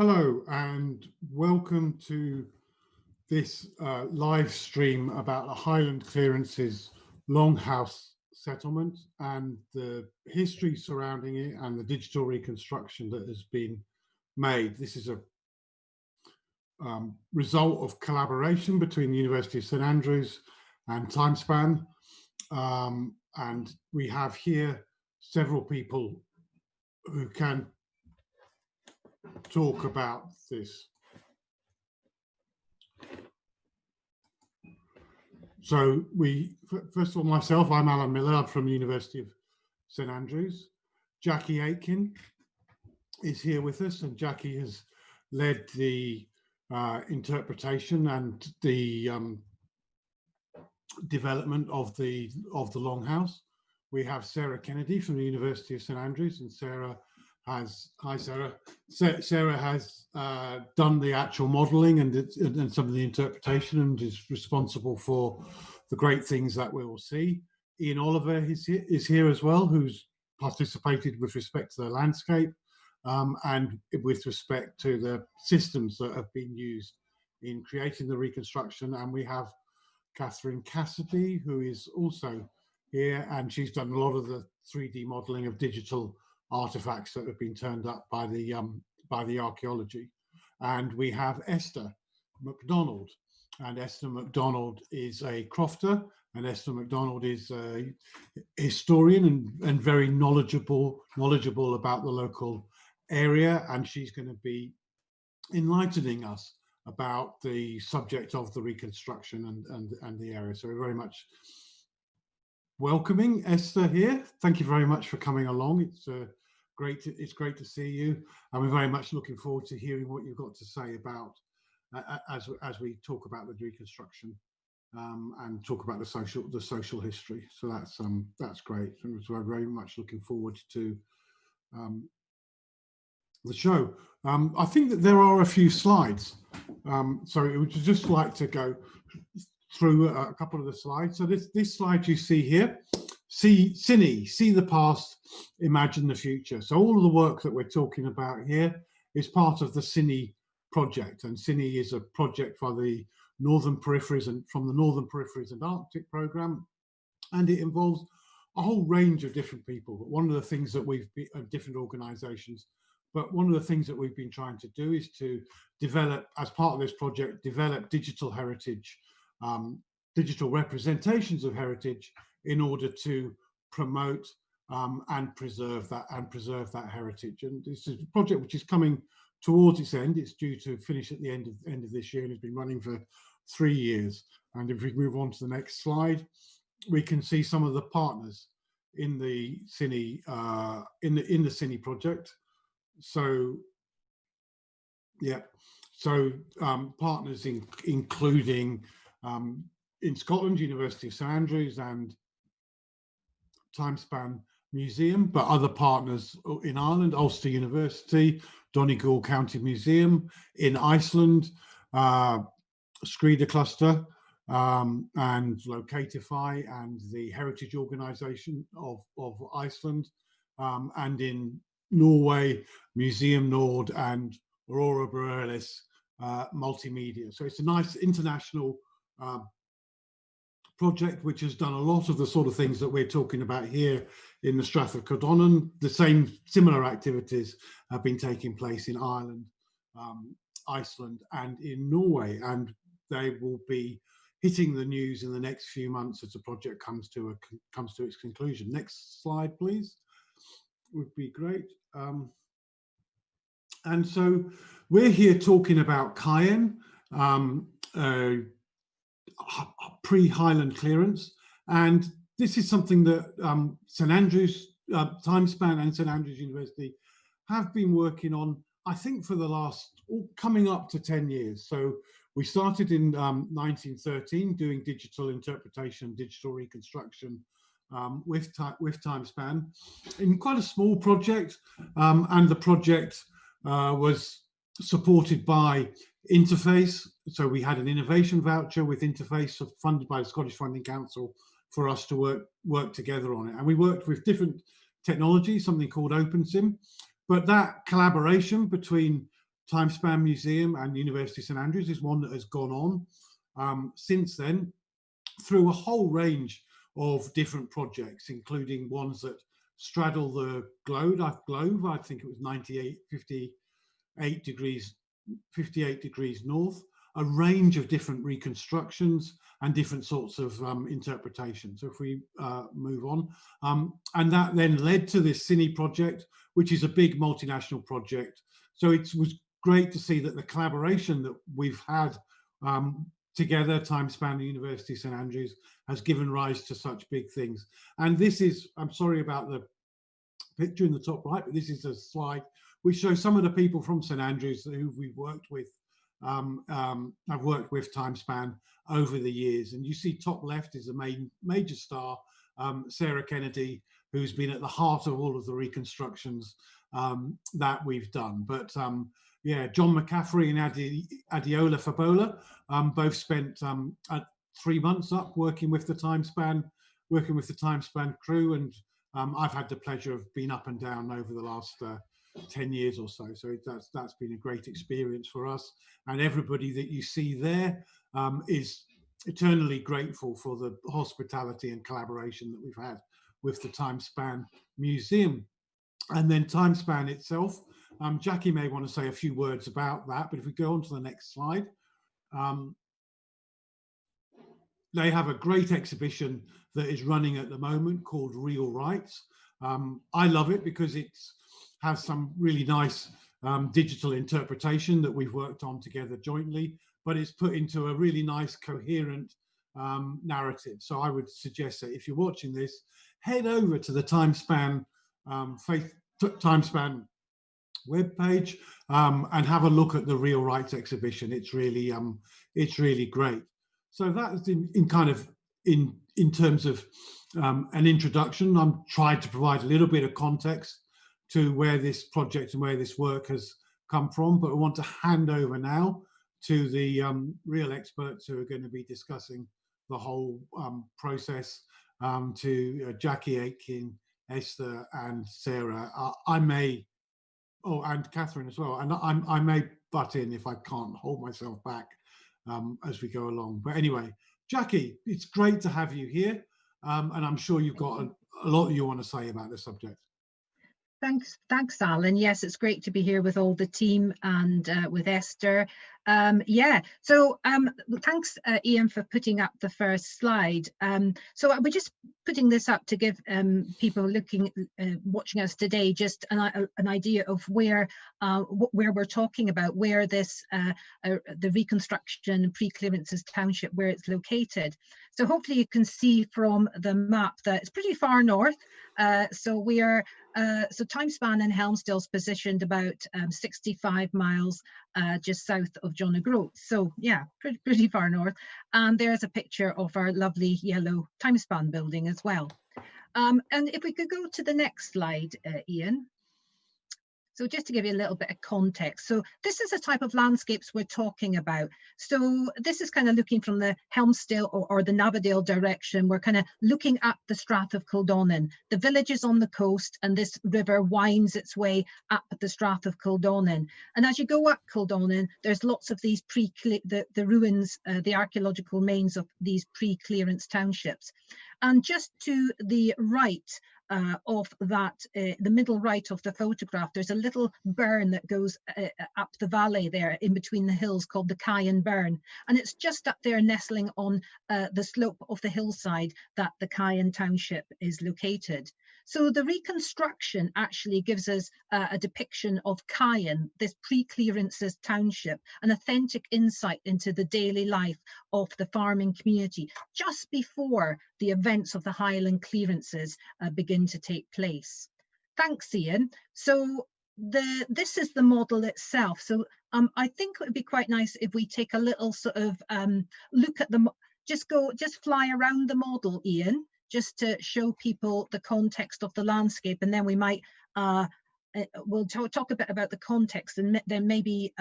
Hello and welcome to this live stream about the Highland Clearances Longhouse settlement and the history surrounding it and the digital reconstruction that has been made. This is a result of collaboration between the University of St Andrews and Timespan, and we have here several people who can talk about this. So first of all, myself, I'm Alan Miller. I'm from the University of St Andrews. Jacquie Aitken is here with us, and Jacquie has led the interpretation and the development of the Longhouse. We have Sarah Kennedy from the University of St Andrews, and Sarah has, hi Sarah. Sarah has done the actual modelling and some of the interpretation and is responsible for the great things that we will see. Ian Oliver is here as well, who's participated with respect to the landscape and with respect to the systems that have been used in creating the reconstruction. And we have Catherine Cassidy, who is also here, and she's done a lot of the 3D modelling of digital artifacts that have been turned up by the archaeology. And we have Esther Mcdonald, and Esther Mcdonald is a crofter, and Esther Mcdonald is a historian and very knowledgeable about the local area, and she's going to be enlightening us about the subject of the reconstruction and the area. So we're very much welcoming Esther here. Thank you very much for coming along. It's great to see you, and we're very much looking forward to hearing what you've got to say about as we talk about the reconstruction and talk about the social history. So that's great, and we're very much looking forward to the show. I think that there are a few slides, so I would just like to go through a couple of the slides. So this slide you see here, see the past, imagine the future. So all of the work that we're talking about here is part of the CINI project, and CINI is a project for the Northern Peripheries and from the Northern Peripheries and Arctic programme, and it involves a whole range of different people. But one of the things that different organisations, but one of the things that we've been trying to do is to develop, as part of this project, develop digital heritage, digital representations of heritage in order to promote and preserve that heritage. And this is a project which is coming towards its end. It's due to finish at the end of this year, and it's been running for 3 years. And if we move on to the next slide, we can see some of the partners in the CINI in the CINI project. So yeah, so partners including in Scotland, University of St Andrews and Timespan Museum, but other partners in Ireland, Ulster University, Donegal County Museum, in Iceland, Skrýda Cluster, and Locatify and the Heritage Organisation of Iceland, and in Norway, Museum Nord and Aurora Borealis Multimedia. So it's a nice international project which has done a lot of the sort of things that we're talking about here in the Strath of Kildonan. The similar activities have been taking place in Ireland, Iceland and in Norway, and they will be hitting the news in the next few months as the project comes to its conclusion. Next slide, please, would be great. And so we're here talking about Caen, pre-Highland clearance, and this is something that St Andrews, Timespan and St Andrews University have been working on, I think, for the last, coming up to 10 years. So we started in 1913 doing digital interpretation, digital reconstruction with Timespan in quite a small project, and the project was supported by Interface. So we had an innovation voucher with Interface funded by the Scottish Funding Council for us to work together on it. And we worked with different technologies, something called OpenSim. But that collaboration between Timespan Museum and University of St Andrews is one that has gone on since then through a whole range of different projects, including ones that straddle the globe. I think it was 58 degrees north, a range of different reconstructions and different sorts of interpretations. So if we move on, and that then led to this Cine project, which is a big multinational project. So it was great to see that the collaboration that we've had together, Timespan and University of St Andrews, has given rise to such big things. And this is, I'm sorry about the picture in the top right, but this is a slide which shows some of the people from St Andrews who we've worked with. I've worked with Timespan over the years, and you see top left is the major star, Sarah Kennedy, who's been at the heart of all of the reconstructions that we've done. But yeah, John McCaffrey and Adiola Fabola both spent 3 months up working with the Timespan crew, and I've had the pleasure of being up and down over the last 10 years or so. So that's been a great experience for us. And everybody that you see there is eternally grateful for the hospitality and collaboration that we've had with the Timespan Museum. And then Timespan itself, Jackie may want to say a few words about that, but if we go on to the next slide, they have a great exhibition that is running at the moment called Real Rights. I love it because it has some really nice digital interpretation that we've worked on together jointly, but it's put into a really nice coherent narrative. So I would suggest that if you're watching this, head over to the Timespan Timespan webpage and have a look at the Real Rights exhibition. It's really great. So that's in terms of an introduction. I'm trying to provide a little bit of context to where this project and where this work has come from, but I want to hand over now to the real experts who are going to be discussing the whole process, to Jacquie Aitken, Esther and Sarah. And Catherine as well, and I may butt in if I can't hold myself back as we go along. But anyway, Jacquie, it's great to have you here, and I'm sure you've got a lot that you want to say about this subject. Thanks, Alan. Yes, it's great to be here with all the team and with Esther. Yeah, so thanks, Ian, for putting up the first slide. So we're just putting this up to give people watching us today just an idea of where we're talking about, where this the reconstruction Pre-Clearances township, where it's located. So hopefully you can see from the map that it's pretty far north. So Timespan and Helmsdale's positioned about 65 miles just south of John O'Groats. So yeah, pretty far north. And there's a picture of our lovely yellow Timespan building as well. And if we could go to the next slide, Ian. So just to give you a little bit of context, so this is the type of landscapes we're talking about. So this is kind of looking from the Helmsdale or the Navadale direction. We're kind of looking at the Strath of Kildonan. The village is on the coast and this river winds its way up the Strath of Kildonan. And as you go up Kildonan, there's lots of these the ruins, the archaeological remains of these pre-clearance townships. And just to the right of that, the middle right of the photograph, there's a little burn that goes up the valley there in between the hills called the Caen burn. And it's just up there nestling on the slope of the hillside that the Caen township is located. So the reconstruction actually gives us a depiction of Caen, this pre-clearances township, an authentic insight into the daily life of the farming community just before the events of the Highland clearances begin to take place. Thanks, Ian. So this is the model itself. So I think it would be quite nice if we take a little sort of look at just fly around the model, Ian, just to show people the context of the landscape, and then we might we'll talk a bit about the context, and then maybe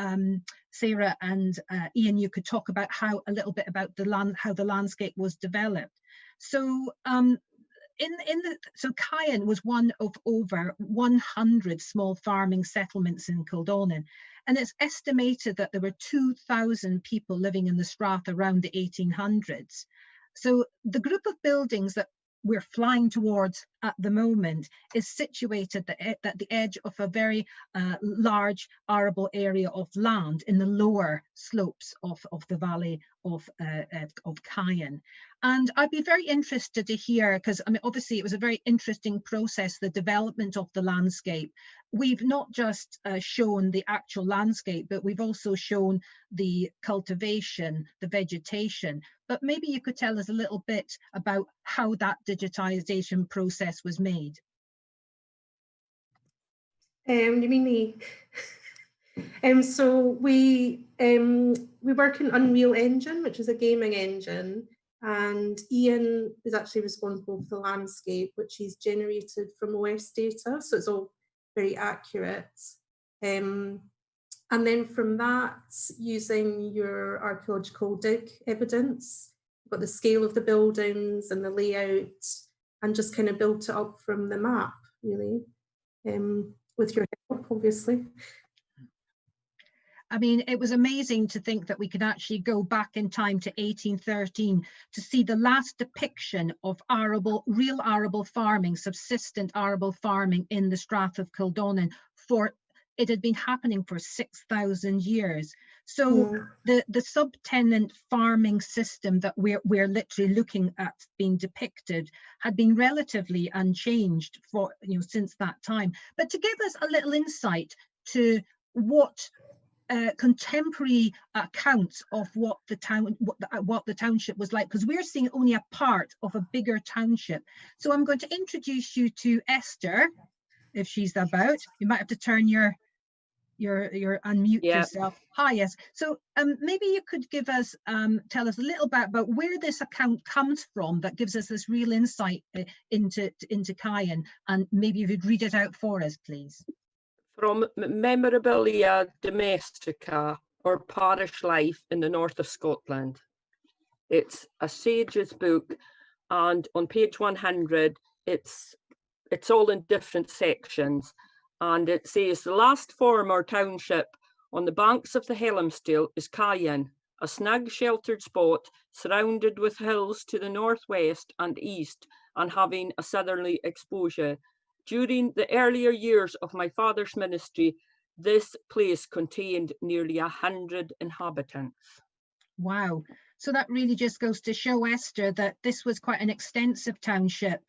Sarah and Ian, you could talk about a little bit about how the landscape was developed. So so Caen was one of over 100 small farming settlements in Kildonan, and it's estimated that there were 2,000 people living in the strath around the 1800s. So the group of buildings that we're flying towards at the moment is situated at the edge of a very large arable area of land in the lower slopes of the valley of Caen. And I'd be very interested to hear, because I mean, obviously it was a very interesting process, the development of the landscape. We've not just shown the actual landscape, but we've also shown the cultivation, the vegetation. But maybe you could tell us a little bit about how that digitization process was made. You mean me? So we work in Unreal Engine, which is a gaming engine, and Ian is actually responsible for the landscape, which he's generated from OS data, so it's all very accurate. And then from that, using your archaeological dig evidence, you've got the scale of the buildings and the layout, and just kind of built it up from the map, really, with your help, obviously. I mean, it was amazing to think that we could actually go back in time to 1813 to see the last depiction of real arable farming, subsistent arable farming in the Strath of Kildonan. It had been happening for 6,000 years. So the sub-tenant farming system that we're literally looking at being depicted had been relatively unchanged for, since that time. But to give us a little insight to what contemporary accounts of what the township was like, because we're seeing only a part of a bigger township. So I'm going to introduce you to Esther, if she's about. You might have to turn your unmute yourself. Hi, yes. So maybe you could give us tell us a little bit about where this account comes from that gives us this real insight into Caen, and maybe you could read it out for us, please. From Memorabilia Domestica, or Parish Life in the north of Scotland. It's a sage's book, and on page 100, it's all in different sections. And it says, the last form or township on the banks of the Helmsdale is Caen, a snug sheltered spot surrounded with hills to the northwest and east and having a southerly exposure. During the earlier years of my father's ministry, this place contained nearly 100 inhabitants. Wow. So that really just goes to show, Esther, that this was quite an extensive township.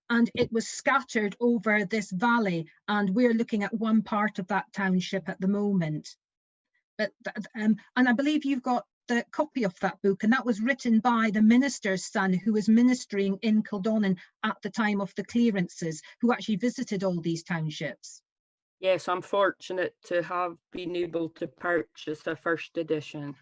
And it was scattered over this valley, and we're looking at one part of that township at the moment. But and I believe you've got the copy of that book, and that was written by the minister's son who was ministering in Kildonan at the time of the clearances, who actually visited all these townships. Yes, I'm fortunate to have been able to purchase the first edition.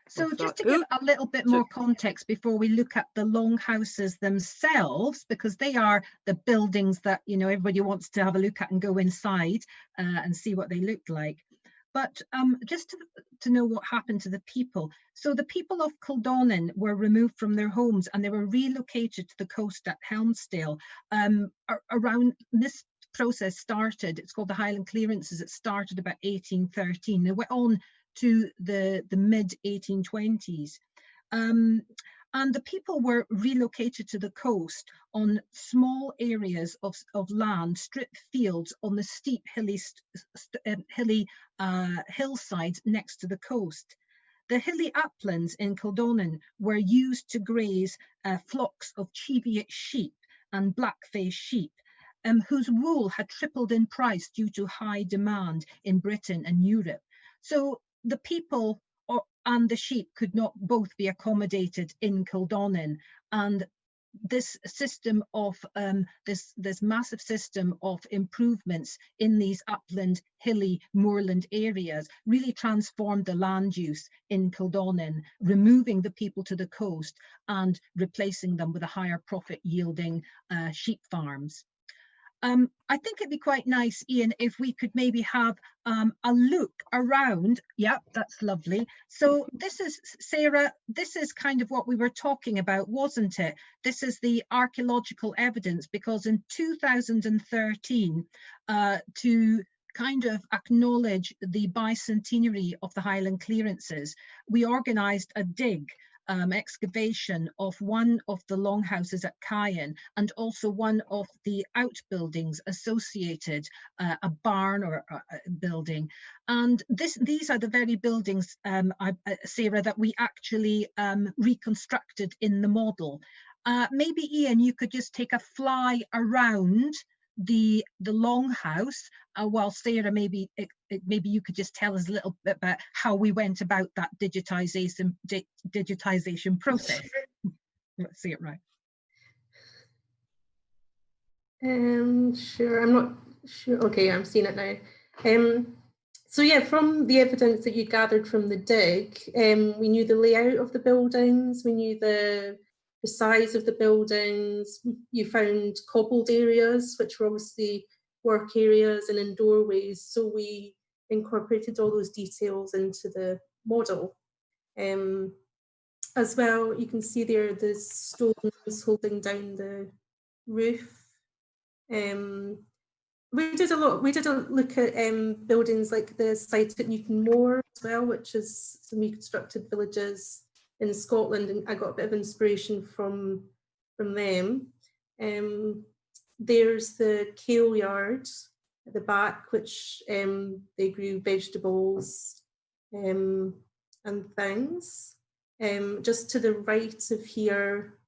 So just to give a little bit more context before we look at the longhouses themselves, because they are the buildings that, everybody wants to have a look at and go inside and see what they look like. But just to know what happened to the people. So the people of Kildonan were removed from their homes and they were relocated to the coast at Helmsdale. Around this process started, it's called the Highland Clearances. It started about 1813. They went on to the mid 1820s. And the people were relocated to the coast on small areas of land, strip fields on the steep hilly hillsides next to the coast. The hilly uplands in Kildonan were used to graze flocks of Cheviot sheep and black-faced sheep, whose wool had tripled in price due to high demand in Britain and Europe. So the people and the sheep could not both be accommodated in Kildonan, and this system of this massive system of improvements in these upland, hilly, moorland areas really transformed the land use in Kildonan, removing the people to the coast and replacing them with a higher profit yielding sheep farms. I think it'd be quite nice, Ian, if we could maybe have a look around. Yeah, that's lovely. So this is, Sarah, this is kind of what we were talking about, wasn't it? This is the archaeological evidence, because in 2013, to kind of acknowledge the bicentenary of the Highland Clearances, we organised a dig excavation of one of the longhouses at Caen, and also one of the outbuildings associated, a barn or a building. And these are the very buildings, Sarah, that we actually reconstructed in the model. Maybe, Ian, you could just take a fly around the longhouse, while Sarah, maybe you could just tell us a little bit about how we went about that digitization process. Let's see it right. Sure, I'm not sure. Okay, I'm seeing it now. So yeah, from the evidence that you gathered from the dig, we knew the layout of the buildings, we knew the size of the buildings. You found cobbled areas, which were obviously work areas, and in doorways. So we incorporated all those details into the model. As well, you can see there the stones holding down the roof. We did a look at buildings like the site at Newton Moor as well, which is some reconstructed villages in Scotland, and I got a bit of inspiration from them. There's the kale yard at the back, which they grew vegetables and things. Just to the right of here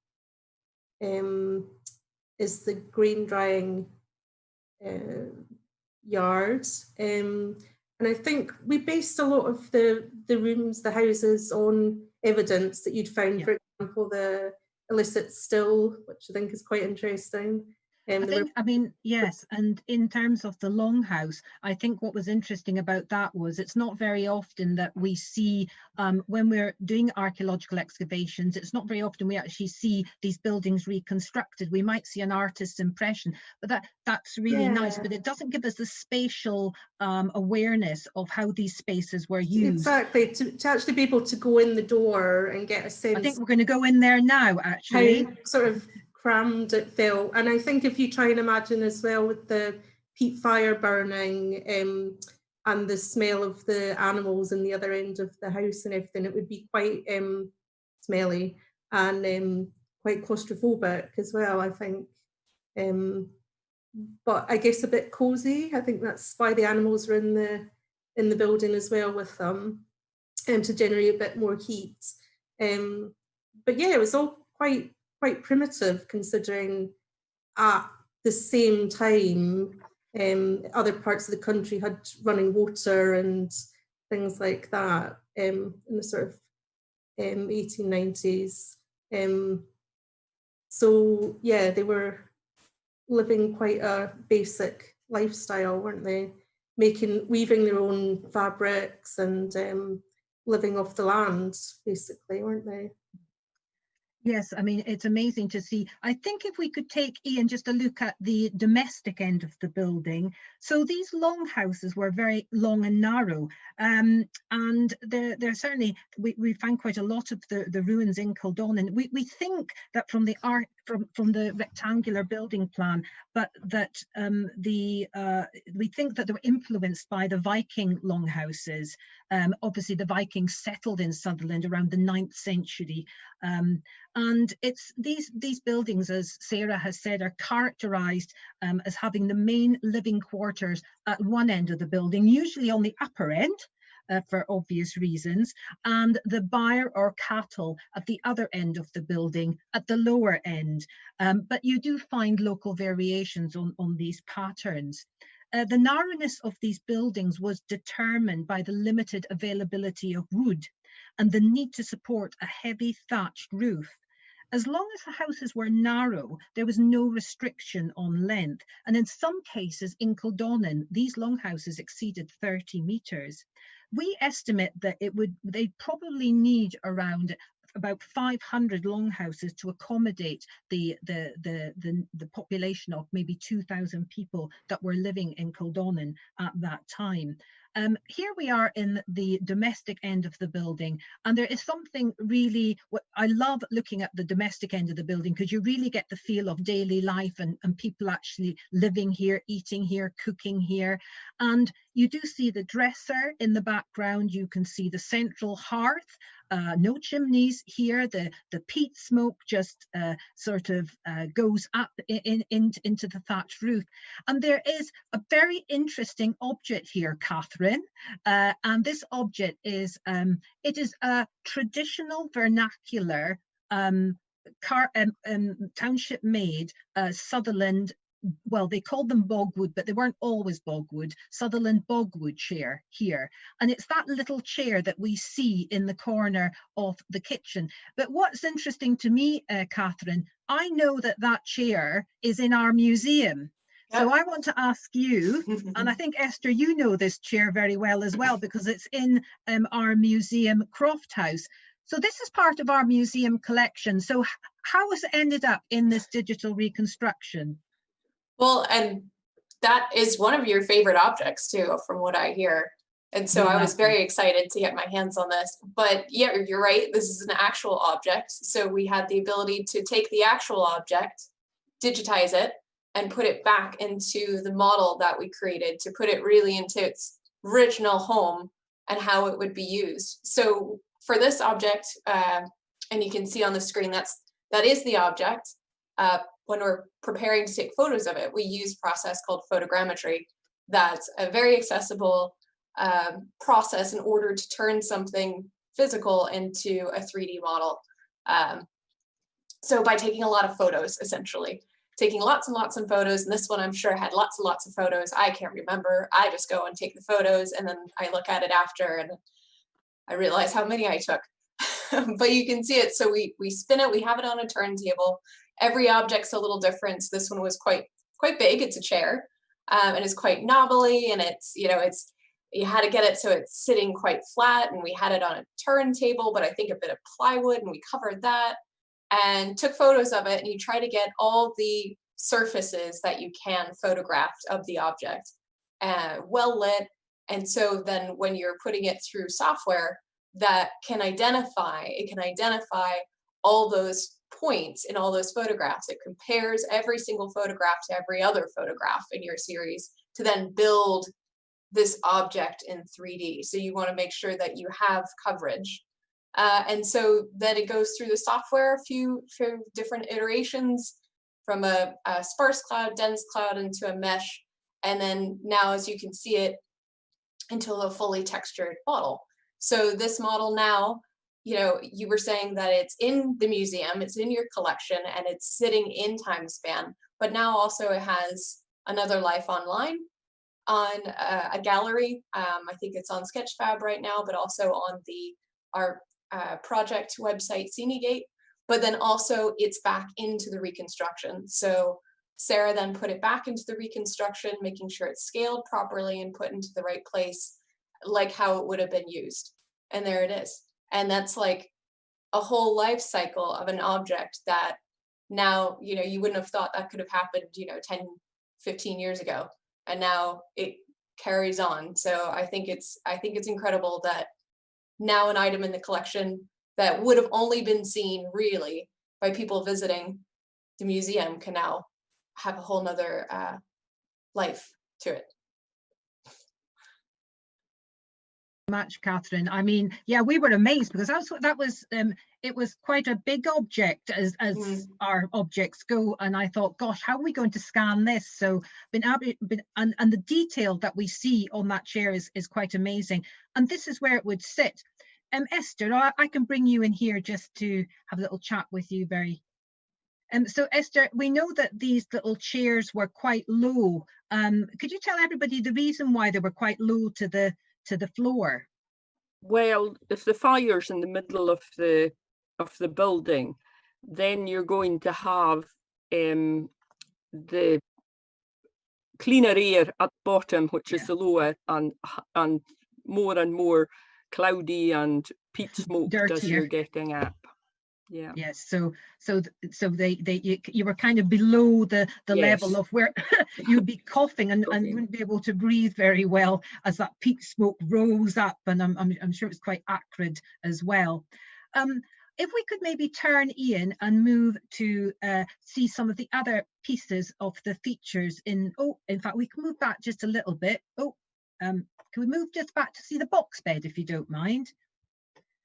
is the grain drying yard. And I think we based a lot of the rooms, the houses, on evidence that you'd found, for example, the Illicit still, which I think is quite interesting. I mean, yes, and in terms of the longhouse, I think what was interesting about that was it's not very often that we see, when we're doing archaeological excavations, it's not very often we actually see these buildings reconstructed. We might see an artist's impression, but that's really nice, but it doesn't give us the spatial awareness of how these spaces were used. Exactly, to actually be able to go in the door and get a sense. I think we're going to go in there now, actually. How sort of crammed it felt. And I think if you try and imagine as well with the peat fire burning and the smell of the animals in the other end of the house and everything, it would be quite smelly and quite claustrophobic as well, I think. But I guess a bit cozy. I think that's why the animals are in the building as well with them, to generate a bit more heat. But yeah, it was all quite primitive, considering at the same time other parts of the country had running water and things like that in the sort of 1890s. So yeah, they were living quite a basic lifestyle, weren't they? Weaving their own fabrics and living off the land, basically, weren't they? Yes, I mean, it's amazing to see. I think if we could take, Ian, just a look at the domestic end of the building. So these longhouses were very long and narrow, and they're certainly, we find quite a lot of the ruins in Kildonan. We think that from the from the rectangular building plan, but that we think that they were influenced by the Viking longhouses. Obviously, the Vikings settled in Sutherland around the 9th century. And it's these buildings, as Sarah has said, are characterised as having the main living quarters at one end of the building, usually on the upper end, for obvious reasons, and the byre or cattle at the other end of the building at the lower end. But you do find local variations on these patterns. The narrowness of these buildings was determined by the limited availability of wood and the need to support a heavy thatched roof. As long as the houses were narrow, there was no restriction on length, and in some cases in Kildonan, these longhouses exceeded 30 metres. We estimate that they'd probably need around about 500 longhouses to accommodate the population of maybe 2,000 people that were living in Kildonan at that time. Here we are in the domestic end of the building, and there is something really, what I love looking at the domestic end of the building, because you really get the feel of daily life and people actually living here, eating here, cooking here. And you do see the dresser in the background, you can see the central hearth, no chimneys here, the peat smoke just sort of goes up into the thatched roof. And there is a very interesting object here, Catherine, and this object is, it is a traditional vernacular township made Sutherland, well, they called them bogwood, but they weren't always bogwood, Sutherland bogwood chair here. And it's that little chair that we see in the corner of the kitchen. But what's interesting to me, Catherine, I know that that chair is in our museum. Yep. So I want to ask you, and I think Esther, you know this chair very well as well, because it's in our museum croft house. So this is part of our museum collection. So how has it ended up in this digital reconstruction? Well, and that is one of your favorite objects too, from what I hear. And so I was very excited to get my hands on this. But yeah, you're right, this is an actual object. So we had the ability to take the actual object, digitize it, and put it back into the model that we created, to put it really into its original home and how it would be used. So for this object, and you can see on the screen, that is the object. When we're preparing to take photos of it, we use a process called photogrammetry. That's a very accessible process in order to turn something physical into a 3D model. So by taking a lot of photos, essentially, taking lots and lots of photos, and this one I'm sure had lots and lots of photos. I can't remember. I just go and take the photos, and then I look at it after, and I realize how many I took. But you can see it. So we spin it. We have it on a turntable. Every object's a little different. So this one was quite big. It's a chair, and it's quite knobbly, and it's, you know, you had to get it so it's sitting quite flat, and we had it on a turntable, but I think a bit of plywood, and we covered that and took photos of it. And you try to get all the surfaces that you can photographed of the object, well lit. And so then when you're putting it through software that can identify, all those points in all those photographs. It compares every single photograph to every other photograph in your series to then build this object in 3D. So you want to make sure that you have coverage. And so then it goes through the software, a few different iterations, from a sparse cloud, dense cloud, into a mesh. And then now, as you can see it, into a fully textured model. So this model now, you know, you were saying that it's in the museum, it's in your collection, and it's sitting in Timespan, but now also it has another life online on a gallery. I think it's on Sketchfab right now, but also on our project website, Cinegate. But then also it's back into the reconstruction. So Sarah then put it back into the reconstruction, making sure it's scaled properly and put into the right place, like how it would have been used. And there it is. And that's like a whole life cycle of an object that now, you know, you wouldn't have thought that could have happened, you know, 10, 15 years ago. And now it carries on. So I think it's incredible that now an item in the collection that would have only been seen really by people visiting the museum can now have a whole nother life to it. Much, Catherine. I mean, yeah, we were amazed, because it was quite a big object as our objects go, and I thought, gosh, how are we going to scan this? So and the detail that we see on that chair is quite amazing, and this is where it would sit. Esther, I can bring you in here just to have a little chat with you. So Esther, we know that these little chairs were quite low. Could you tell everybody the reason why they were quite low to the floor? Well, if the fire's in the middle of the building, then you're going to have the cleaner air at bottom, which is the lower, and more cloudy and peat smoke as you're getting up. Yeah. Yes, so you were kind of below the level Yes. of where you'd be coughing and Okay. wouldn't be able to breathe very well as that peat smoke rose up, and I'm sure it's quite acrid as well. If we could maybe turn, Ian, and move to see some of the other pieces of the features in fact, we can move back just a little bit. Can we move just back to see the box bed, if you don't mind?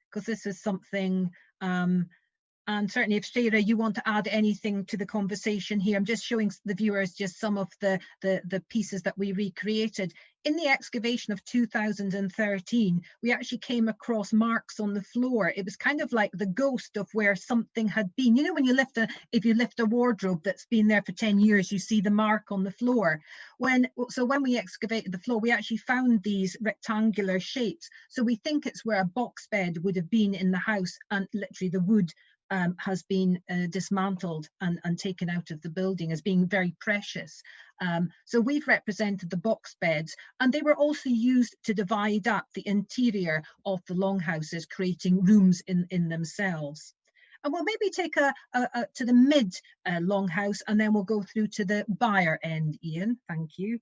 Because this is something, and certainly if Sarah, you want to add anything to the conversation here, I'm just showing the viewers just some of the pieces that we recreated. In the excavation of 2013, we actually came across marks on the floor. It was kind of like the ghost of where something had been. You know, when you if you lift a wardrobe that's been there for 10 years, you see the mark on the floor. So when we excavated the floor, we actually found these rectangular shapes. So we think it's where a box bed would have been in the house, and literally the wood has been dismantled and taken out of the building as being very precious. So we've represented the box beds, and they were also used to divide up the interior of the longhouses, creating rooms in themselves. And we'll maybe take to the mid longhouse, and then we'll go through to the byre end, Ian. Thank you.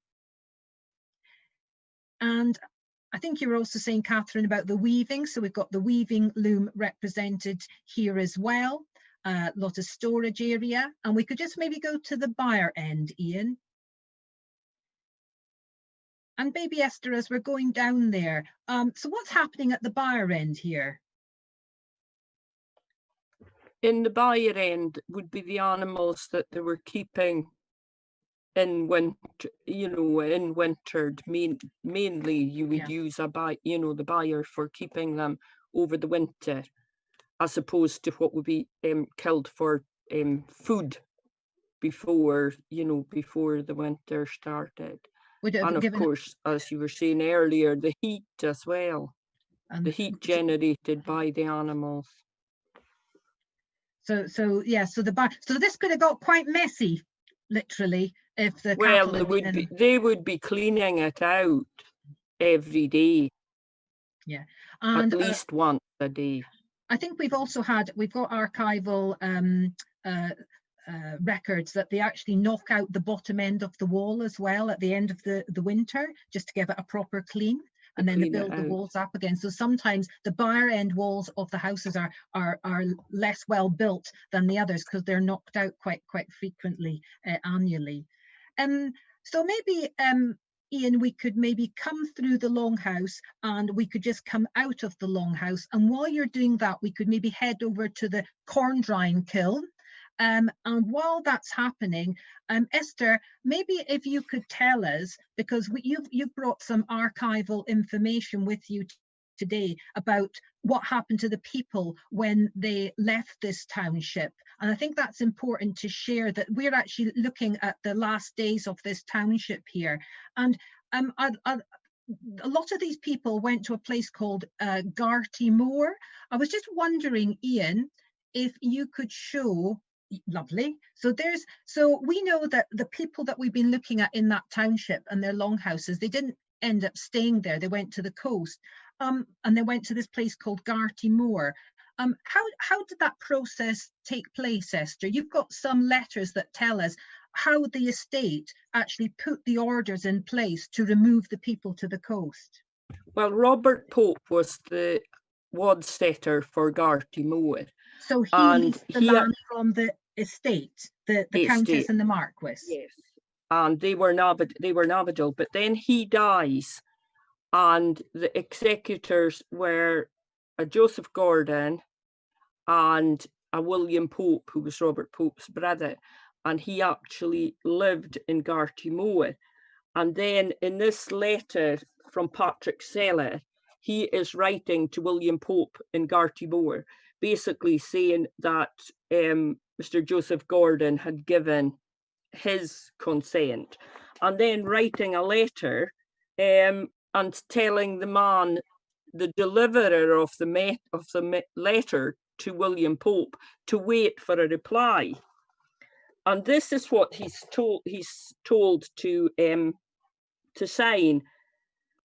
And I think you were also saying, Catherine, about the weaving. So we've got the weaving loom represented here as well. A lot of storage area. And we could just maybe go to the byre end, Ian. And maybe Esther, as we're going down there. So what's happening at the byre end here? In the byre end would be the animals that they were keeping in winter, in wintered. Mainly you would use the byre for keeping them over the winter, as opposed to what would be killed for food before the winter started. And of course, as you were saying earlier, the heat as well, and the heat generated by the animals. So this could have got quite messy, literally, if the they would be cleaning it out every day. Yeah, and at least once a day. I think we've got archival records that they actually knock out the bottom end of the wall as well at the end of the winter, just to give it a proper clean. And then they build the walls up again. So sometimes the byre end walls of the houses are less well built than the others, because they're knocked out quite frequently annually. So maybe Ian, we could maybe come through the longhouse, and we could just come out of the longhouse. And while you're doing that, we could maybe head over to the corn drying kiln. And while that's happening, Esther, maybe if you could tell us, because you've brought some archival information with you today about what happened to the people when they left this township. And I think that's important to share, that we're actually looking at the last days of this township here. And a lot of these people went to a place called Garty Moor. I was just wondering, Ian, if you could show. Lovely. So we know that the people that we've been looking at in that township and their longhouses, they didn't end up staying there. They went to the coast, and they went to this place called Garty Moor. How did that process take place, Esther? You've got some letters that tell us how the estate actually put the orders in place to remove the people to the coast. Well, Robert Pope was the ward setter for Garty Moor. So he leased the land from the estate, the Countess and the Marquis. Yes, and they were navigable, but then he dies, and the executors were a Joseph Gordon and a William Pope, who was Robert Pope's brother, and he actually lived in Garty Moor. And then in this letter from Patrick Seller, he is writing to William Pope in Garty Moor, basically saying that Mr. Joseph Gordon had given his consent, and then writing a letter and telling the man, the deliverer of the letter to William Pope, to wait for a reply. And this is what he's told to sign.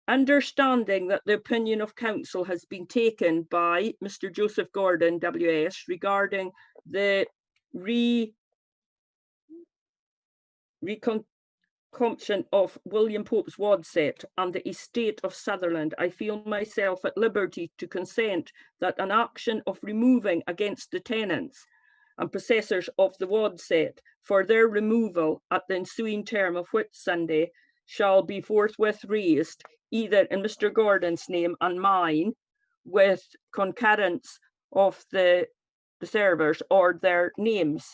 Understanding that the opinion of council has been taken by Mr. Joseph Gordon, WS, regarding the reconstruction of William Pope's Wadset and the estate of Sutherland, I feel myself at liberty to consent that an action of removing against the tenants and possessors of the Wadset for their removal at the ensuing term of Whitsunday shall be forthwith raised, either in Mr. Gordon's name and mine, with concurrence of the servers or their names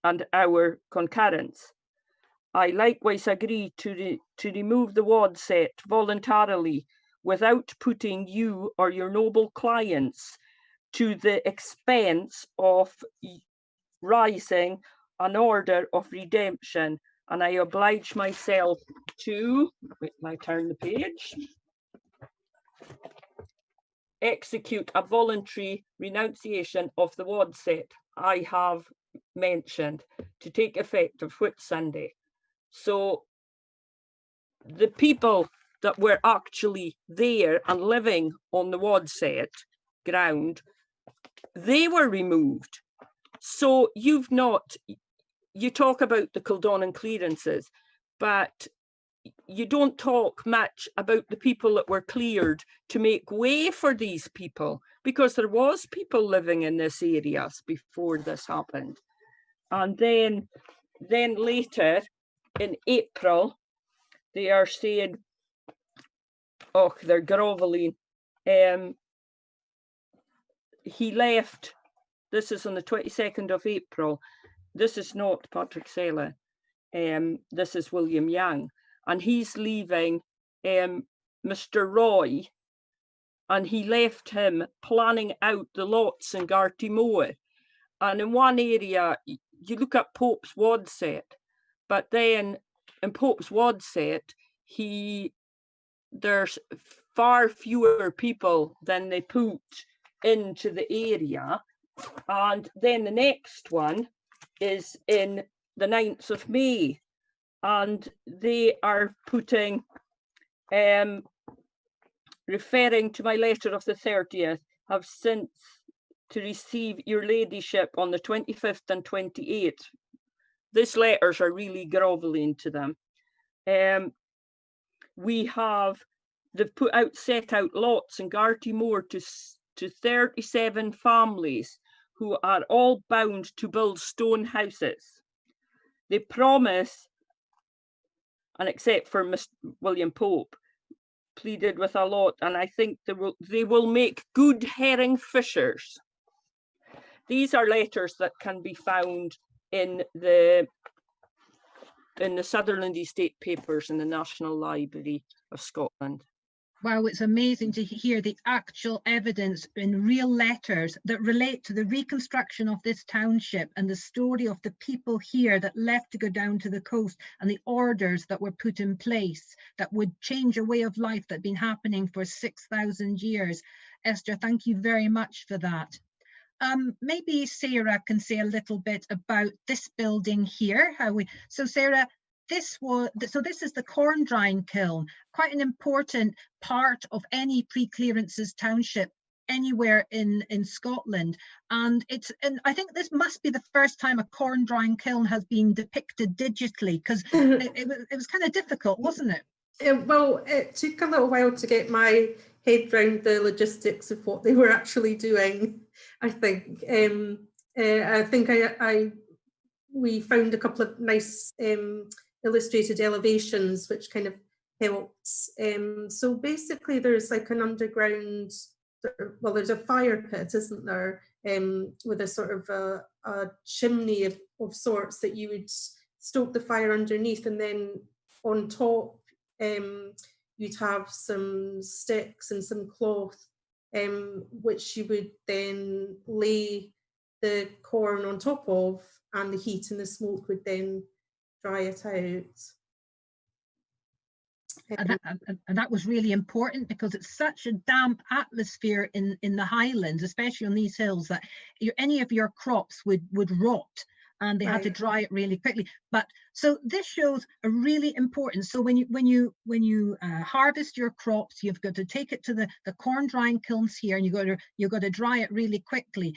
and our concurrence. I likewise agree to remove the Wadset voluntarily without putting you or your noble clients to the expense of rising an order of redemption, and I oblige myself to, wait, I turn the page, execute a voluntary renunciation of the Wadset I have mentioned to take effect of Whitsunday. So the people that were actually there and living on the Wadset ground, they were removed. So you've not, you talk about the Kildonan clearances, but you don't talk much about the people that were cleared to make way for these people, because there was people living in this areas before this happened. And then later in April, they are saying, oh, they're groveling. He left, this is on the 22nd of April. This is not Patrick Sella. This is William Young. And he's leaving Mr. Roy, and he left him planning out the lots in Gartymore. And in one area, you look at Pope's Wadset, but then in Pope's Wadset, there's far fewer people than they put into the area. And then the next one is in the 9th of May. And they are putting, referring to my letter of the 30th, have since to receive your ladyship on the 25th and 28th. These letters are really groveling to them. We have, they've set out lots in Gartymore to 37 families who are all bound to build stone houses. They promise, and except for Mr. William Pope, pleaded with a lot, and I think they will make good herring fishers. These are letters that can be found in the Sutherland Estate Papers in the National Library of Scotland. Wow, it's amazing to hear the actual evidence in real letters that relate to the reconstruction of this township and the story of the people here that left to go down to the coast, and the orders that were put in place that would change a way of life that had been happening for 6,000 years. Esther, thank you very much for that. Maybe Sarah can say a little bit about this building here. So Sarah, this is the corn drying kiln, quite an important part of any pre-clearances township anywhere in Scotland. And I think this must be the first time a corn drying kiln has been depicted digitally, because it was kind of difficult, wasn't it? Well, it took a little while to get my head around the logistics of what they were actually doing, I think. We found a couple of nice illustrated elevations which kind of helped. So basically there's like an underground, well, there's a fire pit, isn't there, with a sort of a chimney of sorts that you would stoke the fire underneath, and then on top you'd have some sticks and some cloth, which you would then lay the corn on top of, and the heat and the smoke would then dry it out. And that was really important, because it's such a damp atmosphere in the Highlands, especially on these hills, that any of your crops would rot. and they had to Right. dry it really quickly. But so this shows a really important. So when you harvest your crops, you've got to take it to the corn drying kilns here, and you've got to dry it really quickly.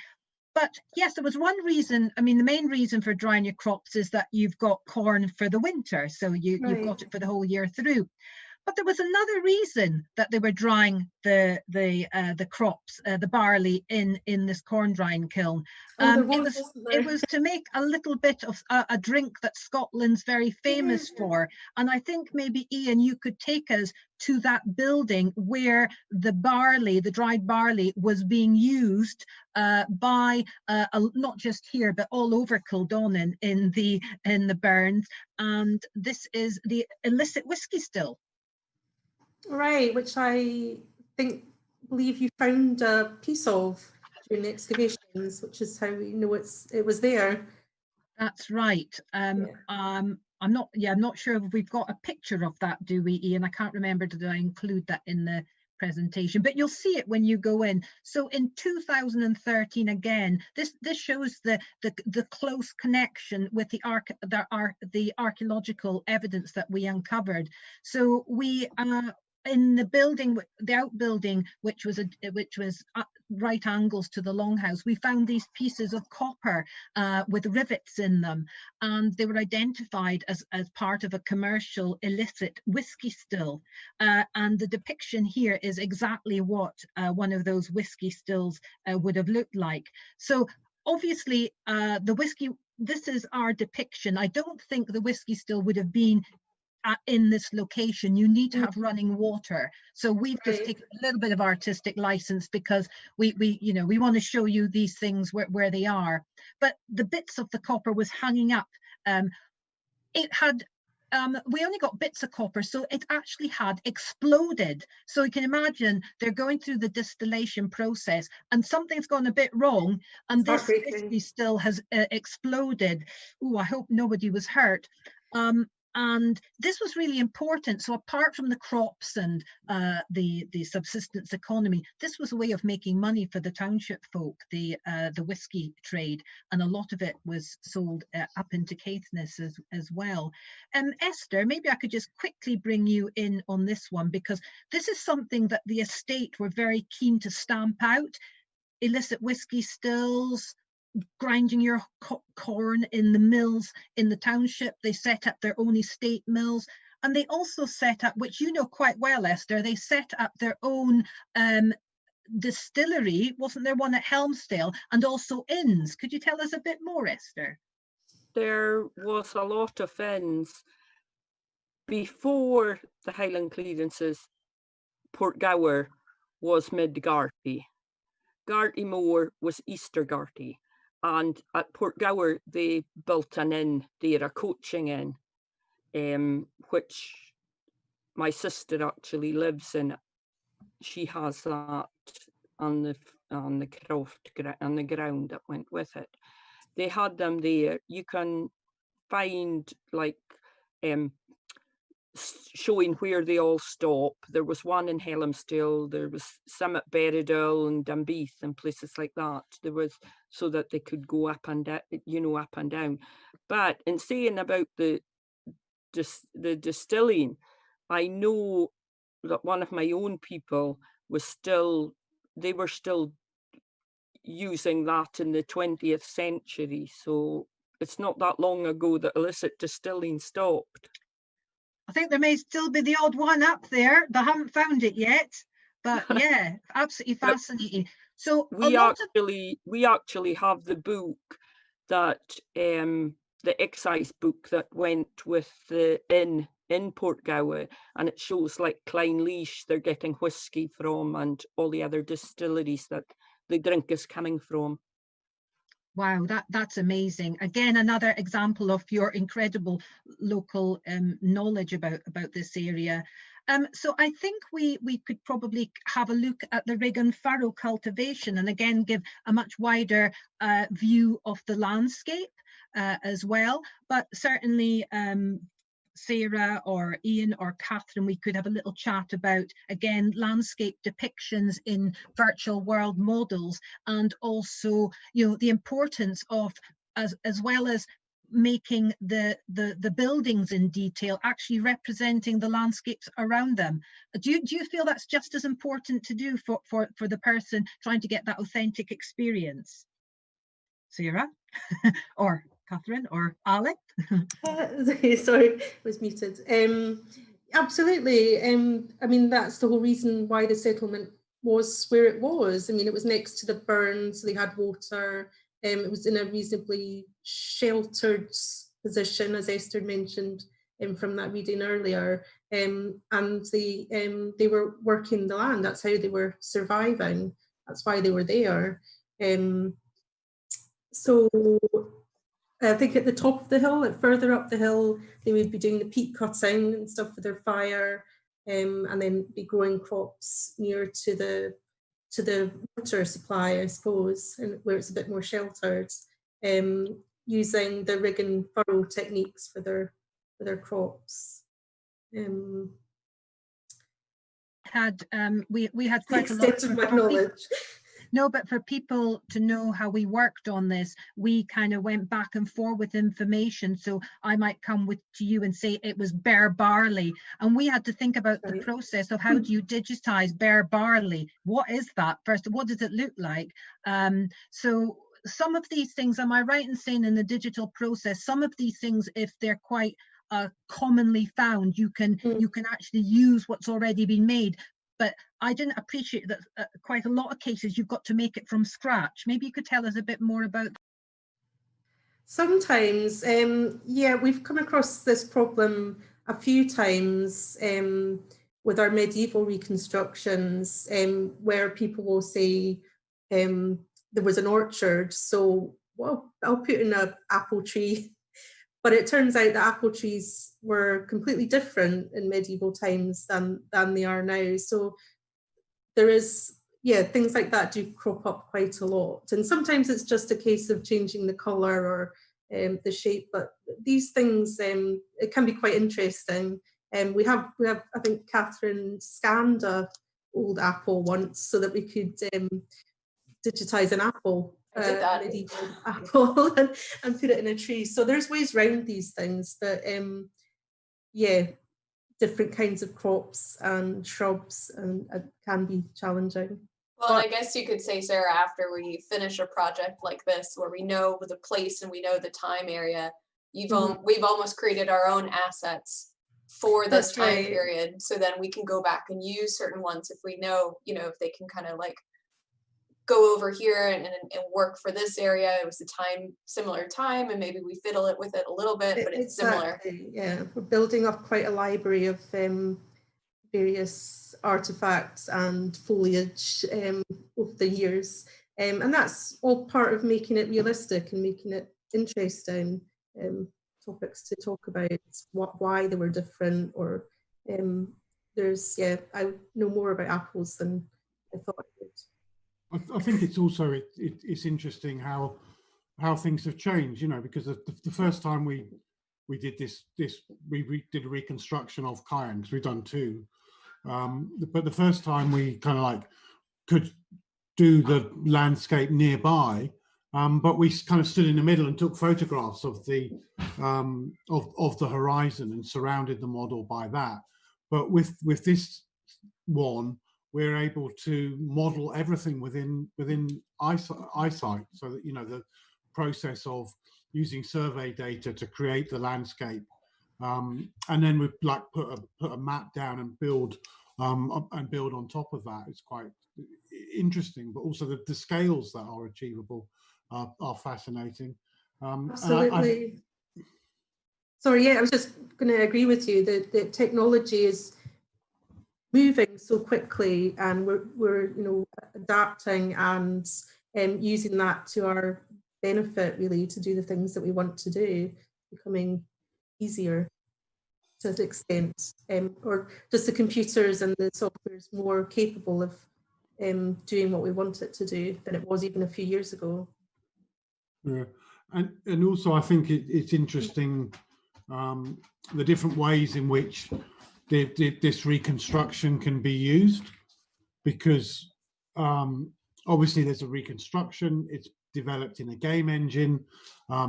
But yes, there was one reason. I mean, the main reason for drying your crops is that you've got corn for the winter, so you've got it for the whole year through. But there was another reason that they were drying the crops, the barley in this corn drying kiln. It was to make a little bit of a drink that Scotland's very famous for. And I think maybe, Ian, you could take us to that building where the barley, the dried barley, was being used by not just here but all over Kildonan in the Burns. And this is the illicit whisky still. Right, which I believe you found a piece of during the excavations, which is how we know it was there. That's right. I'm not sure if we've got a picture of that, do we, Ian? I can't remember, did I include that in the presentation? But you'll see it when you go in. So in 2013, again, this shows the close connection with the archaeological evidence that we uncovered. So we in the building, the outbuilding, which was right angles to the longhouse, we found these pieces of copper with rivets in them, and they were identified as part of a commercial illicit whisky still. And the depiction here is exactly what one of those whisky stills would have looked like. So obviously the whisky, this is our depiction. I don't think the whisky still would have been in this location. You need to have running water. So we've just taken a little bit of artistic license because we want to show you these things where they are. But the bits of the copper was hanging up. It had we only got bits of copper, so it actually had exploded. So you can imagine they're going through the distillation process and something's gone a bit wrong, and this whisky still has exploded. Oh, I hope nobody was hurt. And this was really important. So apart from the crops and the subsistence economy, this was a way of making money for the township folk, the whisky trade, and a lot of it was sold up into Caithness as well. Esther, maybe I could just quickly bring you in on this one, because this is something that the estate were very keen to stamp out. Illicit whisky stills, grinding your corn in the mills in the township. They set up their own estate mills, and they also set up, which you know quite well, Esther, they set up their own distillery. Wasn't there one at Helmsdale, and also inns? Could you tell us a bit more, Esther? There was a lot of inns. Before the Highland Clearances, Portgower was Mid-Garty. Garty Moor was Eastergarty. And at Portgower, they built an inn there, a coaching inn, which my sister actually lives in. She has that on the ground that went with it. They had them there. You can find like showing where they all stop. There was one in Helmsdale, there was some at Berriedale and Dunbeath and places like that. There was, so that they could go up and down, up and down. But in saying about the distilling, I know that one of my own people was still, they were still using that in the 20th century. So it's not that long ago that illicit distilling stopped. I think there may still be the odd one up there. They haven't found it yet, but yeah, absolutely fascinating. So we actually have the book that the excise book that went with the inn in Portgower, and it shows like Clynleash they're getting whisky from, and all the other distilleries that the drink is coming from. Wow, that's amazing. Again, another example of your incredible local knowledge about this area. So I think we could probably have a look at the rig and furrow cultivation, and again give a much wider view of the landscape as well. But certainly Sarah or Ian or Catherine, we could have a little chat about, again, landscape depictions in virtual world models, and also, you know, the importance of as well as making the buildings in detail actually representing the landscapes around them. Do you feel that's just as important to do for the person trying to get that authentic experience? Sarah or Catherine or Alan? Sorry, I was muted. Absolutely. I mean, that's the whole reason why the settlement was where it was. I mean, it was next to the burn, so they had water. It was in a reasonably sheltered position, as Esther mentioned from that reading earlier. And they were working the land. That's how they were surviving. That's why they were there. So I think at the top of the hill, like further up the hill, they would be doing the peat cutting and stuff for their fire, and then be growing crops near to the water supply, I suppose, and where it's a bit more sheltered, using the rig and furrow techniques for their crops. We had quite a lot of my knowledge. No, but for people to know how we worked on this, we kind of went back and forth with information. So I might come to you and say it was bare barley. And we had to think about the process of how do you digitize bare barley? What is that? First, what does it look like? So some of these things, am I right in saying in the digital process, some of these things, if they're quite commonly found, you can actually use what's already been made. But I didn't appreciate that quite a lot of cases you've got to make it from scratch. Maybe you could tell us a bit more about that. Sometimes, yeah, we've come across this problem a few times with our medieval reconstructions, where people will say there was an orchard, so well, I'll put in an apple tree. But it turns out that apple trees were completely different in medieval times than they are now. So there is, yeah, things like that do crop up quite a lot. And sometimes it's just a case of changing the colour or the shape. But these things, it can be quite interesting. We have, I think Catherine scanned a old apple once so that we could digitise an apple. Medieval apple and put it in a tree. So there's ways around these things, but yeah, different kinds of crops and shrubs and can be challenging. Well, and I guess you could say, Sarah, after we finish a project like this, where we know the place and we know the time area, we've almost created our own assets for this time period. So then we can go back and use certain ones if we know, if they can kind of like go over here and work for this area. It was a similar time, and maybe we fiddle it with it a little bit, but it's similar. Yeah, we're building up quite a library of various artifacts and foliage over the years, and that's all part of making it realistic and making it interesting. Topics to talk about, why they were different, or I know more about apples than I thought I would. I think it's also it's interesting how things have changed, because the first time we did this we did a reconstruction of Caen, because we've done two, but the first time we kind of like could do the landscape nearby, but we kind of stood in the middle and took photographs of the horizon and surrounded the model by that. But with this one, we're able to model everything within eyesight, so that the process of using survey data to create the landscape, and then we like put a map down and build on top of that. It's quite interesting, but also the scales that are achievable are fascinating. Absolutely. Sorry, yeah, I was just going to agree with you that the technology is moving so quickly, and we're adapting and using that to our benefit, really, to do the things that we want to do, becoming easier to an extent, or just the computers and the software is more capable of doing what we want it to do than it was even a few years ago. Yeah, and also I think it's interesting the different ways in which this reconstruction can be used, because obviously there's a reconstruction, it's developed in a game engine,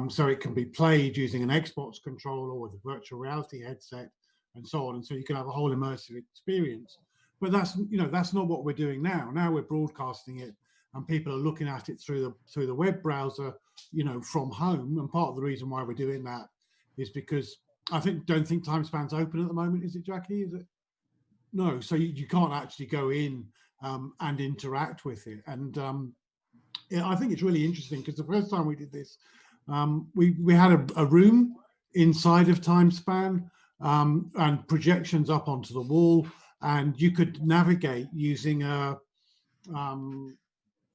so it can be played using an Xbox controller or with a virtual reality headset and so on, and so you can have a whole immersive experience. But that's, you know, that's not what we're doing now. Now we're broadcasting it, and people are looking at it through the web browser, you know, from home. And part of the reason why we're doing that is because don't think Timespan's open at the moment, is it, Jackie? Is it? No, so you can't actually go in and interact with it. And yeah, I think it's really interesting because the first time we did this, we had a room inside of Timespan and projections up onto the wall, and you could navigate using a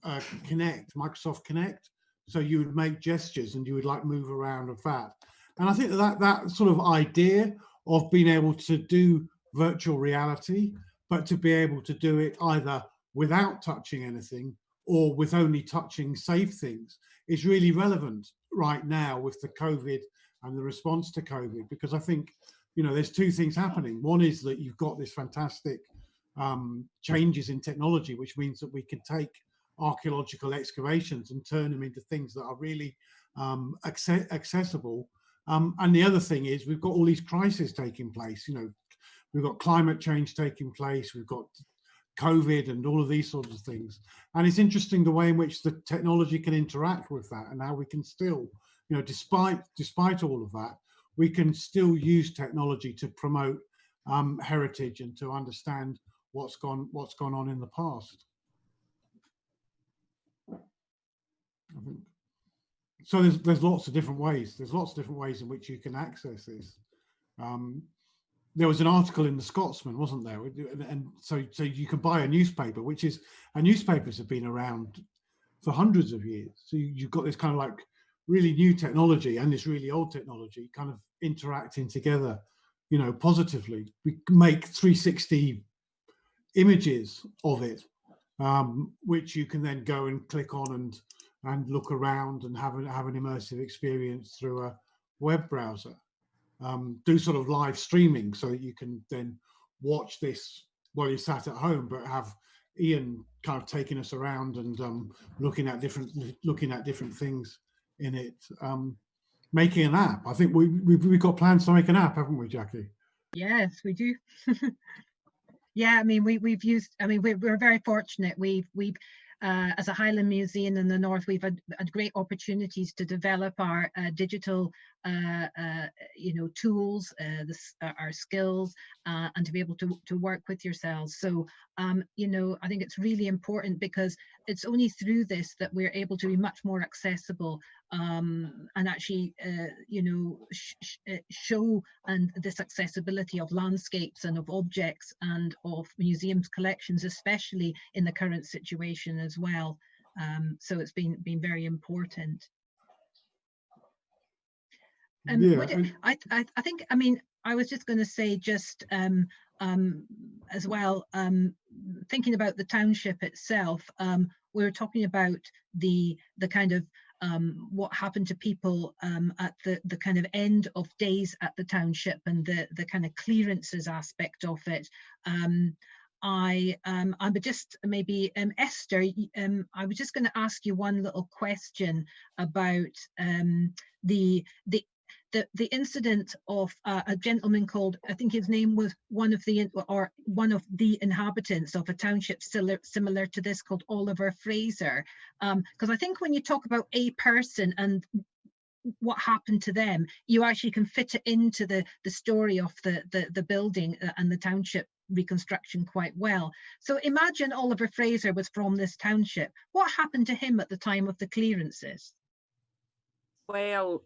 Microsoft Connect. So you would make gestures and you would like move around with that. And I think that sort of idea of being able to do virtual reality, but to be able to do it either without touching anything or with only touching safe things is really relevant right now with the COVID and the response to COVID, because I think, you know, there's two things happening. One is that you've got this fantastic changes in technology, which means that we can take archaeological excavations and turn them into things that are really accessible. And the other thing is we've got all these crises taking place. You know, we've got climate change taking place, we've got COVID and all of these sorts of things. And it's interesting the way in which the technology can interact with that, and how we can still, you know, despite all of that, we can still use technology to promote heritage and to understand what's gone on in the past. I think. So there's lots of different ways. There's lots of different ways in which you can access this. There was an article in the Scotsman, wasn't there? And so you can buy a newspaper, newspapers have been around for hundreds of years. So you've got this kind of like really new technology and this really old technology kind of interacting together, you know, positively. We make 360 images of it, which you can then go and click on and look around and have an immersive experience through a web browser. Do sort of live streaming so that you can then watch this while you're sat at home, but have Ian kind of taking us around and looking at different things in it. Making an app. I think we've got plans to make an app, haven't we, Jackie? Yes, we do. Yeah, I mean, we're very fortunate. We've as a Highland Museum in the North, we've had great opportunities to develop our digital, you know, tools, our skills, and to be able to work with yourselves. So, you know, I think it's really important because it's only through this that we're able to be much more accessible and actually, you know, show this accessibility of landscapes and of objects and of museums collections, especially in the current situation as well. So it's been very important. Yeah, I think, I mean, I was just going to say just as well, thinking about the township itself, we were talking about the kind of what happened to people at the kind of end of days at the township and the kind of clearances aspect of it. I would just maybe Esther, I was just going to ask you one little question about the incident of a gentleman called, I think his name was one of the inhabitants of a township similar to this called Oliver Fraser. Because I think when you talk about a person and what happened to them, you actually can fit it into the story of the building and the township reconstruction quite well. So imagine Oliver Fraser was from this township. What happened to him at the time of the clearances? Well,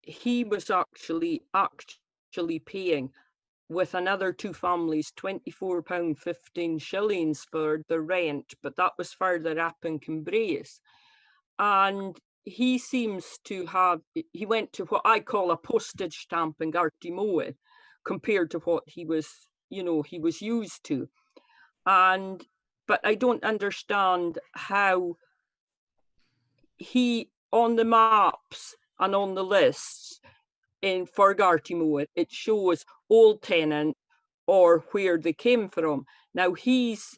he was actually paying with another two families £24.15 for the rent, but that was further up in Cumbraes. And he seems to have, he went to what I call a postage stamp in Gartymoe compared to what he was, you know, he was used to. But I don't understand how he, on the maps and on the lists for Gartymoe, it shows old tenant or where they came from. Now he's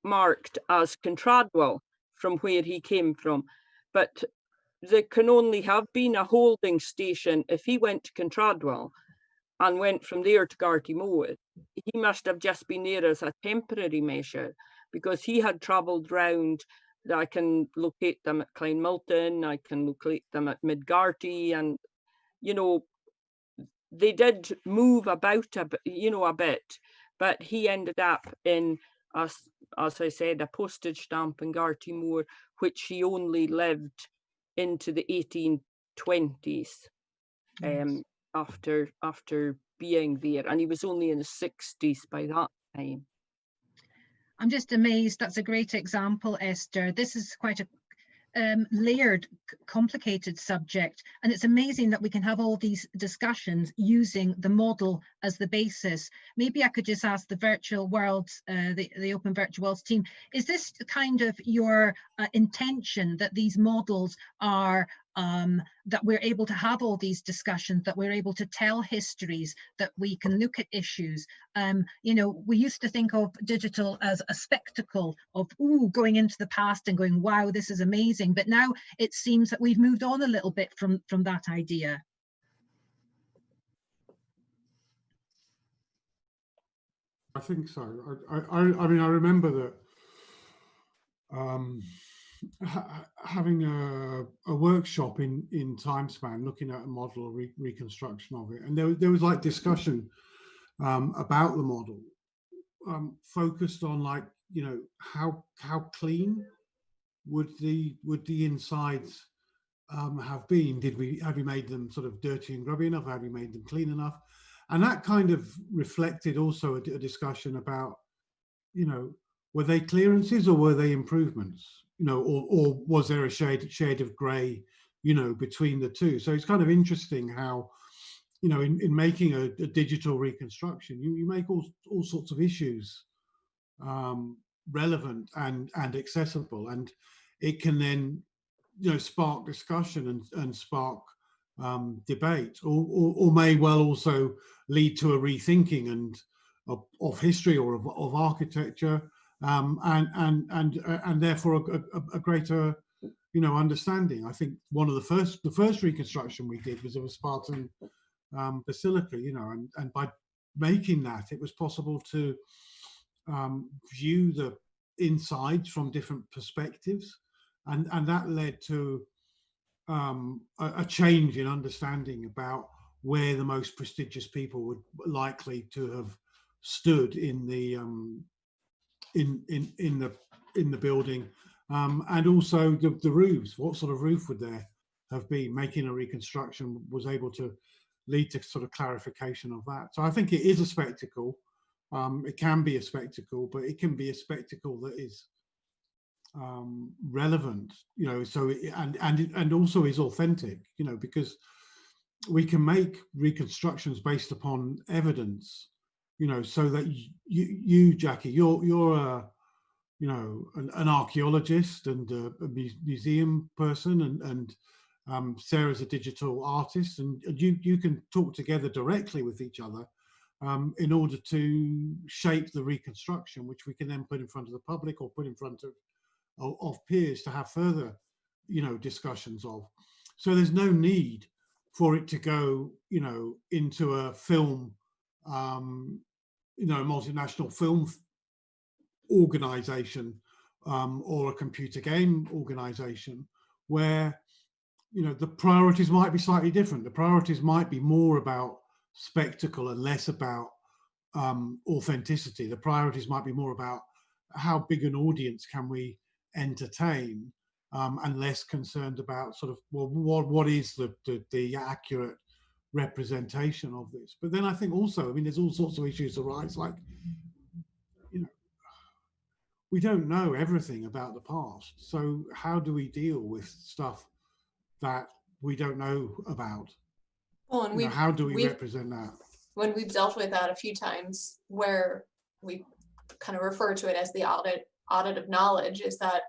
marked as Contradwell from where he came from. But there can only have been a holding station if he went to Contradwell and went from there to Gartymore. He must have just been there as a temporary measure, because he had travelled round. I can locate them at Kleinmilton, I can locate them at Midgarty, and, you know, they did move about a bit, but he ended up in, as I said, a postage stamp in Gartymore, which he only lived into the 1820s. After being there, and he was only in his 60s by that time. I'm just amazed. That's a great example, Esther. This is quite a layered, complicated subject, and it's amazing that we can have all these discussions using the model as the basis. Maybe I could just ask the virtual worlds, the Open Virtual Worlds team, is this kind of your intention, that these models are that we're able to have all these discussions, that we're able to tell histories, that we can look at issues? You know, we used to think of digital as a spectacle of, ooh, going into the past and going, wow, this is amazing. But now it seems that we've moved on a little bit from that idea. I think so. I mean, I remember that having a workshop in Timespan, looking at a model reconstruction of it, and there was like discussion about the model, focused on, like, you know, how clean would the insides have been? Have you made them sort of dirty and grubby enough? Have you made them clean enough? And that kind of reflected also a discussion about, you know, were they clearances or were they improvements? You know, or was there a shade of grey, you know, between the two? So it's kind of interesting how, you know, in making a digital reconstruction, you make all sorts of issues relevant and accessible, and it can then, you know, spark discussion and spark debate, or may well also lead to a rethinking and of history or of architecture, and therefore a greater, you know, understanding. I think one of the first reconstruction we did was of a Spartan basilica, you know, and by making that, it was possible to view the insides from different perspectives, and that led to a change in understanding about where the most prestigious people would likely to have stood in the in the building, and also the roofs. What sort of roof would there have been? Making a reconstruction was able to lead to sort of clarification of that. So I think it is a spectacle. It can be a spectacle, but it can be a spectacle that is relevant, you know, so and also is authentic, you know, because we can make reconstructions based upon evidence, you know, so that you Jackie, you're a, you know, an archaeologist and a museum person, and Sarah's a digital artist, and you can talk together directly with each other in order to shape the reconstruction, which we can then put in front of the public or put in front of peers to have further, you know, discussions of. So there's no need for it to go, you know, into a film, you know, a multinational film organization, or a computer game organization, where, you know, the priorities might be slightly different. The priorities might be more about spectacle and less about authenticity. The priorities might be more about how big an audience can we entertain, and less concerned about sort of, well, what is the accurate representation of this. But then I think also, I mean, there's all sorts of issues arise, like, you know, we don't know everything about the past, so how do we deal with stuff that we don't know about? Well, and how do we represent that? When we've dealt with that a few times, where we kind of refer to it as the audit of knowledge, is that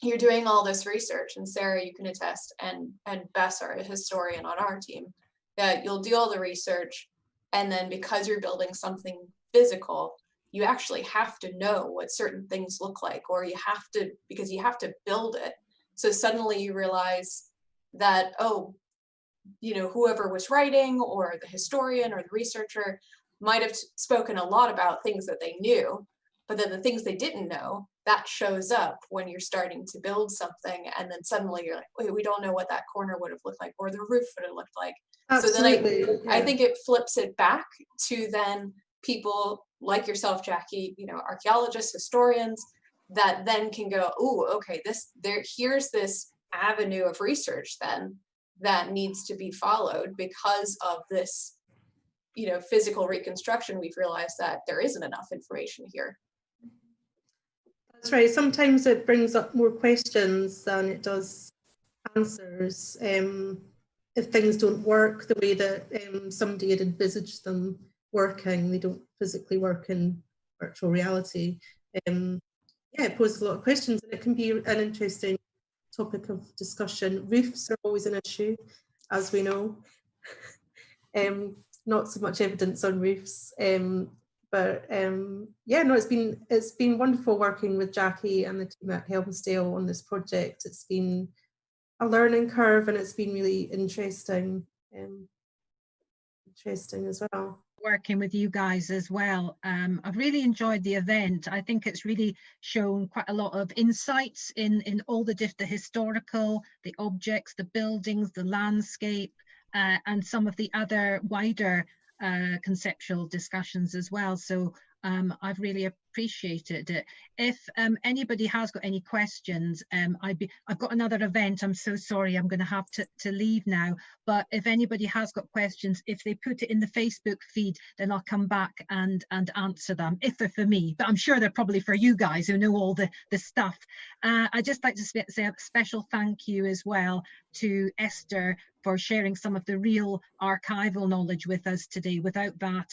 you're doing all this research, and Sarah, you can attest, and Bess, our historian on our team, that you'll do all the research, and then because you're building something physical, you actually have to know what certain things look like, or you have to, because you have to build it. So suddenly you realize that, oh, you know, whoever was writing, or the historian or the researcher might have spoken a lot about things that they knew, but then the things they didn't know, that shows up when you're starting to build something, and then suddenly you're like, wait, we don't know what that corner would have looked like, or the roof would have looked like. Absolutely. So then I think it flips it back to then people like yourself, Jackie, you know, archaeologists, historians, that then can go, oh, okay, here's this avenue of research then that needs to be followed because of this, you know, physical reconstruction. We've realized that there isn't enough information here. That's right. Sometimes it brings up more questions than it does answers. If things don't work the way that somebody had envisaged them working, they don't physically work in virtual reality. Yeah, it poses a lot of questions, and it can be an interesting topic of discussion. Roofs are always an issue, as we know. Not so much evidence on roofs, but yeah, no, it's been wonderful working with Jackie and the team at Helmsdale on this project. It's been a learning curve, and it's been really interesting as well. Working with you guys as well. I've really enjoyed the event. I think it's really shown quite a lot of insights in all the historical, the objects, the buildings, the landscape, and some of the other wider conceptual discussions as well. So I've really appreciated it. If anybody has got any questions, I've got another event. I'm so sorry, I'm going to have to leave now. But if anybody has got questions, if they put it in the Facebook feed, then I'll come back and answer them, if they're for me. But I'm sure they're probably for you guys who know all the stuff. I'd just like to say a special thank you as well to Esther for sharing some of the real archival knowledge with us today. Without that,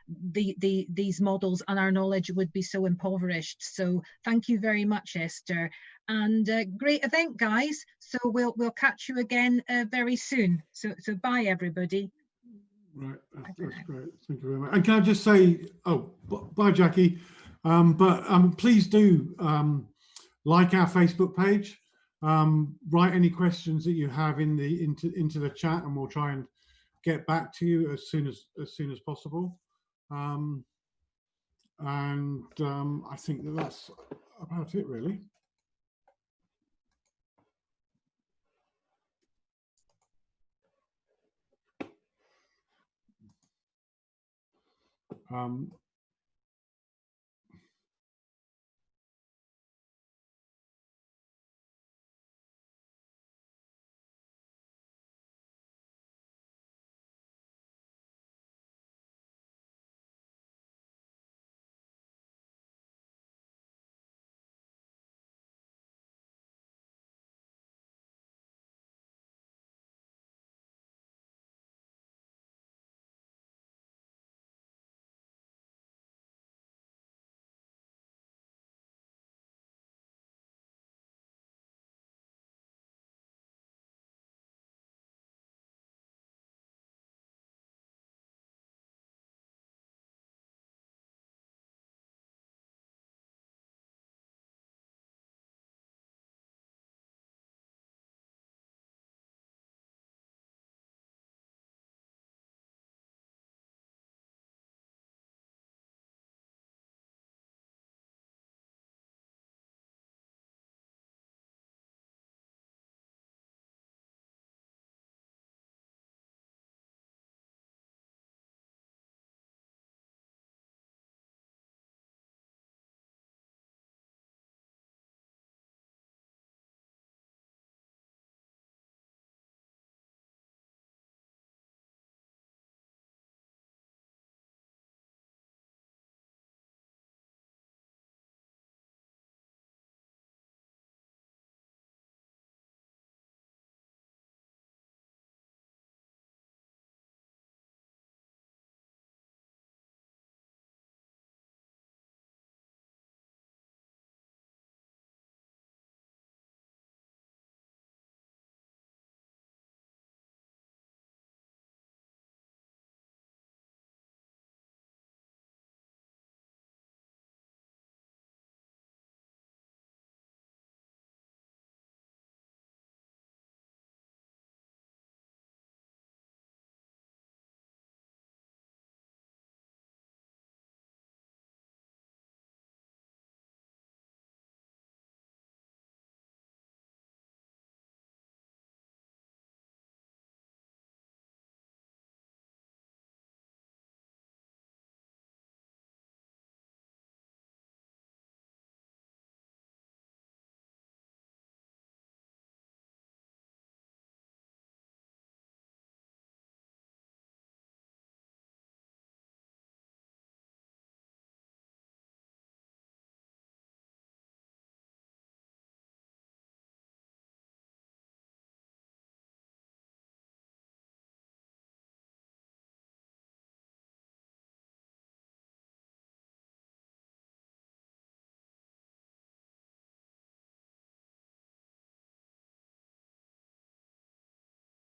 these models and our knowledge would be so impoverished. So thank you very much, Esther, and great event, guys. So we'll catch you again very soon. So bye, everybody. Right, that's great. Thank you very much. And can I just say, oh, bye, Jackie. Please do like our Facebook page. Write any questions that you have into the chat, and we'll try and get back to you as soon as possible. I think that's about it, really.